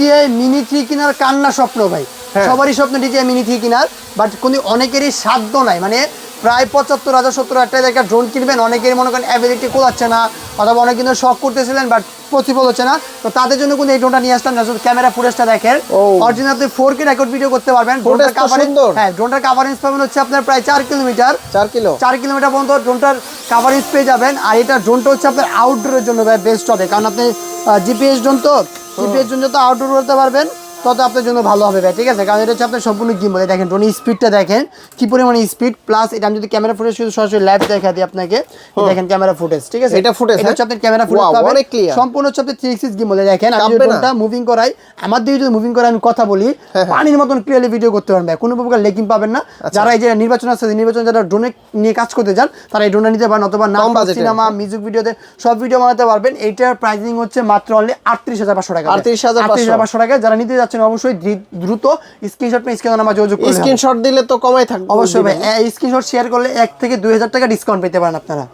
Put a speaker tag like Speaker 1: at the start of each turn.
Speaker 1: DJI Mini 3 কেনার কান্না স্বপ্ন ভাই, সবারই স্বপ্ন DJI Mini 3 কেনার, বাট কোনো অনেকেরই সাধ্য নাই। মানে প্রায় 75,000 70,000 টাকা একটা ড্রোন কিনবেন, অনেকেরই মনে করেন অ্যাবিলিটি কোলাচ্ছে না, অথবা অনেক কিন্তু শখ করতেছিলেন বাট পসিবল হচ্ছে না। তো তাদের জন্য কিন্তু এই ড্রোনটা নিয়ে আসলাম। ক্যামেরা ফুটেজটা দেখেন, অরিজিনাল আপনি 4K রেকর্ড ভিডিও করতে পারবেন। ড্রোনটার কাভারেজ, হ্যাঁ ড্রোনটার কাভারেজ পাবেন হচ্ছে আপনার প্রায় 4 কিলোমিটার, 4 কিলোমিটার পর্যন্ত ড্রোনটার কাভারেজ পেয়ে যাবেন। আর এটা ড্রোনটা হচ্ছে আপনার আউটডোরের জন্য বেস্ট হবে, কারণ আপনি জিপিএস ড্রোন, তো জিপিএস জন্য তো আউটডোর করতে পারবেন, তত আপনার জন্য ভালো হবে ভাই, ঠিক আছে। কারণ এটা হচ্ছে আপনার সম্পূর্ণ গিম্বল। দেখেন ড্রোনের স্পিডটা দেখেন কি পরিমাণে স্পিড, প্লাস এটা আমি যদি ক্যামেরা ফুটেজ শুধু সরাসরি লাইভ দেখা দিই আপনাকে, দেখেন ক্যামেরা ফুটেজ, ঠিক আছে।
Speaker 2: এটা ফুটেজ,
Speaker 1: এটা হচ্ছে আপনার ক্যামেরা ফুটেজ পাবেন, সম্পূর্ণ হচ্ছে আপনি 3 axis গিম্বলে। দেখেন আমি যদি ড্রোনটা মুভিং করাই, আমার দিকে যদি মুভিং করাই, আমি কথা বলি, পানির মতন ক্লিয়ারলি ভিডিও করতে পারবেন, কোনো প্রকার লেকিং পাবেন না। যারা এই যে নির্বাচন আছে, নির্বাচন যারা ড্রোনে নিয়ে কাজ করতে চান, তারা এই ড্রোনটা নিতে পারেন, অথবা নাম সিনেমা মিউজিক ভিডিওতে সব ভিডিও বানাতে পারবেন। এইটার প্রাইসিং হচ্ছে মাত্র অনলি 38,500 টাকা, 38,500 টাকা। যারা নিতে যাচ্ছেন অবশ্যই দ্রুত স্ক্রিনশট নিয়ে স্ক্রিনে নাম্বার যোগাযোগ করুন।
Speaker 2: স্ক্রিনশট দিলে তো কমাই থাকবে
Speaker 1: অবশ্যই ভাই, স্ক্রিনশট শেয়ার করলে 1 থেকে 2,000 টাকা ডিসকাউন্ট পেতে পারেন আপনারা।